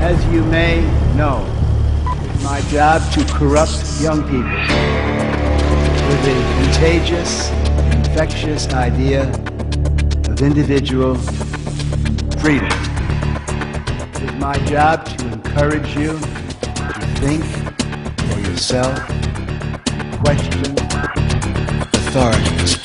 As you may know, it's my job to corrupt young people with the contagious, infectious idea of individual freedom. It's my job to encourage you to think for yourself, question authorities.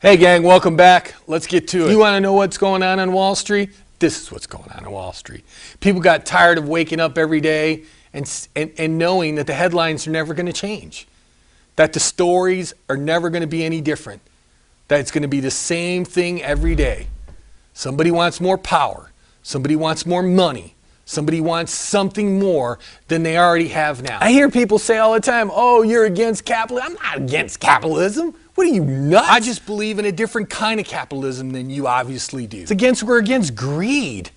Hey gang, welcome back. Let's get to it. You want to know what's going on Wall Street? This is what's going on Wall Street. People got tired of waking up every day and knowing that the headlines are never going to change, that the stories are never going to be any different, that it's going to be the same thing every day. Somebody wants more power. Somebody wants more money. Somebody wants something more than they already have now. I hear people say all the time, oh, you're against capitalism. I'm not against capitalism. What are you, nuts? I just believe in a different kind of capitalism than you obviously do. We're against greed.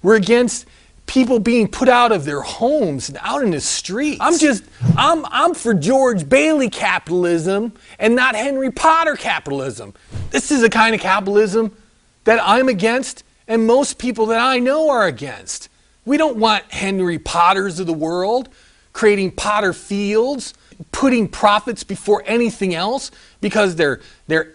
We're against people being put out of their homes and out in the streets. I'm for George Bailey capitalism and not Henry Potter capitalism. This is the kind of capitalism that I'm against and most people that I know are against. We don't want Henry Potters of the world creating Potter fields, putting profits before anything else because they're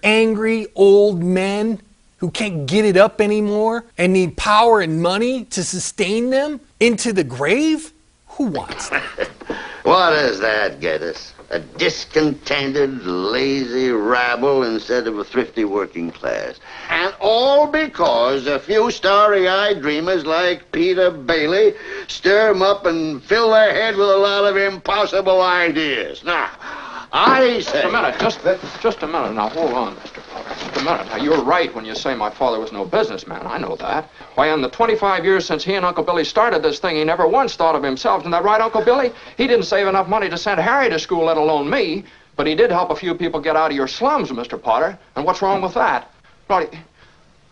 angry old men who can't get it up anymore and need power and money to sustain them into the grave? Who wants that? What does that get us? A discontented, lazy rabble instead of a thrifty working class. And all because a few starry-eyed dreamers like Peter Bailey stir 'em up and fill their head with a lot of impossible ideas. Now, I say... Just a minute, just a minute. Now, hold on, Mr. Potter. Just a minute. Now, you're right when you say my father was no businessman. I know that. Why, in the 25 years since he and Uncle Billy started this thing, he never once thought of himself. Isn't that right, Uncle Billy? He didn't save enough money to send Harry to school, let alone me. But he did help a few people get out of your slums, Mr. Potter. And what's wrong with that? Well,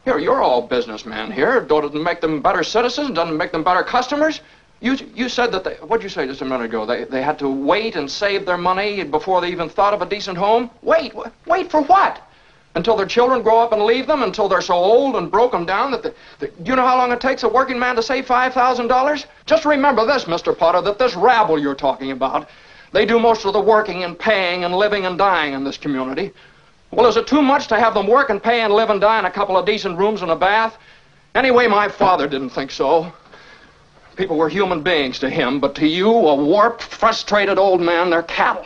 here, you're all businessmen here. Doesn't make them better citizens? Doesn't make them better customers? You said that what'd you say just a minute ago? They had to wait and save their money before they even thought of a decent home? Wait for what? Until their children grow up and leave them? Until they're so old and broken down that do you know how long it takes a working man to save $5,000? Just remember this, Mr. Potter, that this rabble you're talking about, they do most of the working and paying and living and dying in this community. Well, is it too much to have them work and pay and live and die in a couple of decent rooms and a bath? Anyway, my father didn't think so. People were human beings to him, but to you, a warped, frustrated old man, they're cattle.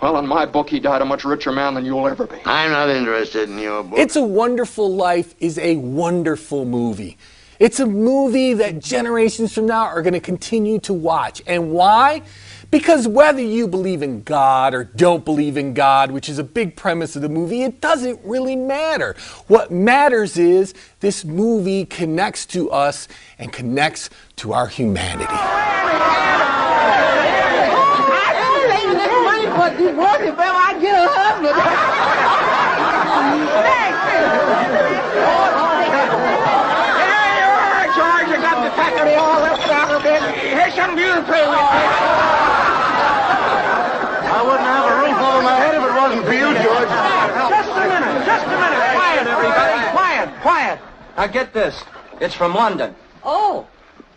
Well, in my book, he died a much richer man than you'll ever be. I'm not interested in your book. It's a Wonderful Life is a wonderful movie. It's a movie that generations from now are going to continue to watch. And why? Because whether you believe in God or don't believe in God, which is a big premise of the movie, it doesn't really matter. What matters is this movie connects to us and connects to our humanity. George, you got the faculty all left out of it. Here's some beautiful. I wouldn't have a roof over my head if it wasn't for you, George. Just a minute. Quiet, everybody. Quiet. Now get this. It's from London. Oh.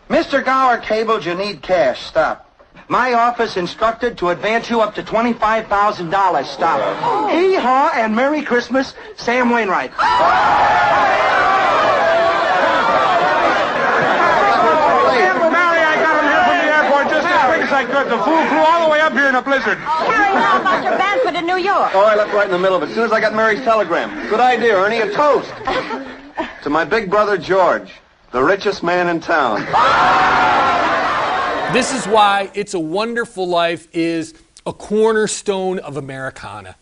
Mr. Gower cabled you need cash. Stop. My office instructed to advance you up to $25,000. Stop. Oh. Hee-haw and Merry Christmas, Sam Wainwright. I could. The fool flew all the way up here in a blizzard. Harry, how about your Bedford in New York? Oh, I left right in the middle of it. As soon as I got Mary's telegram. Good idea, Ernie. A toast. To my big brother, George, the richest man in town. This is why It's a Wonderful Life is a cornerstone of Americana.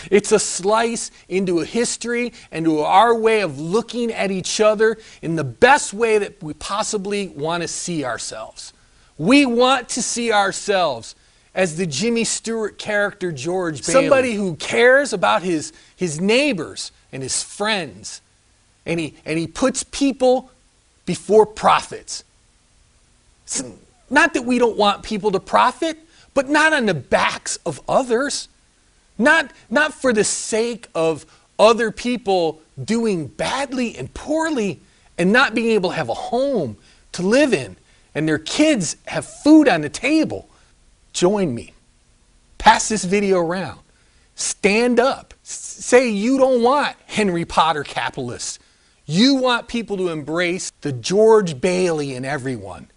It's a slice into a history and to our way of looking at each other in the best way that we possibly want to see ourselves. We want to see ourselves as the Jimmy Stewart character George Bailey. Somebody who cares about his neighbors and his friends. And he puts people before profits. Not that we don't want people to profit, but not on the backs of others. Not for the sake of other people doing badly and poorly and not being able to have a home to live in and their kids have food on the table. Join me. Pass this video around. Stand up. Say you don't want Henry Potter capitalists. You want people to embrace the George Bailey in everyone.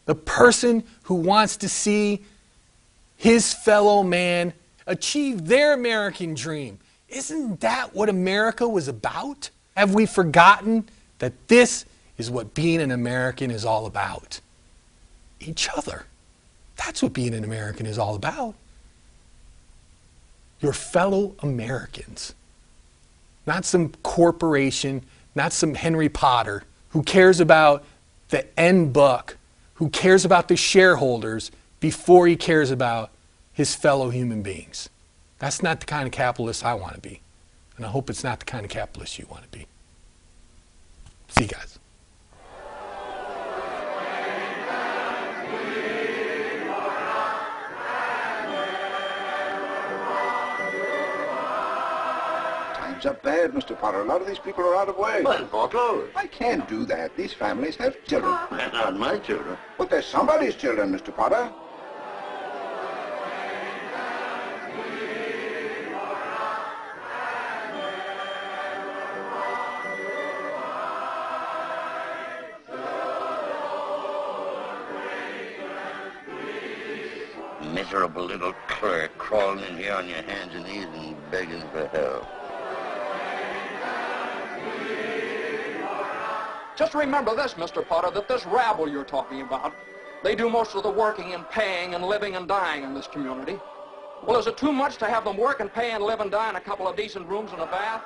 The person who wants to see his fellow man achieve their American dream. Isn't that what America was about? Have we forgotten that this is what being an American is all about? Each other. That's what being an American is all about. Your fellow Americans. Not some corporation, not some Henry Potter who cares about the end buck, who cares about the shareholders before he cares about his fellow human beings. That's not the kind of capitalist I want to be. And I hope it's not the kind of capitalist you want to be. See you guys. Times are bad, Mr. Potter. A lot of these people are out of way. Well, foreclosed. I can't do that. These families have children. They're not my children. But they're somebody's children, Mr. Potter. Miserable little clerk crawling in here on your hands and knees and begging for help. Just remember this, Mr. Potter, that this rabble you're talking about, they do most of the working and paying and living and dying in this community. Well, is it too much to have them work and pay and live and die in a couple of decent rooms and a bath?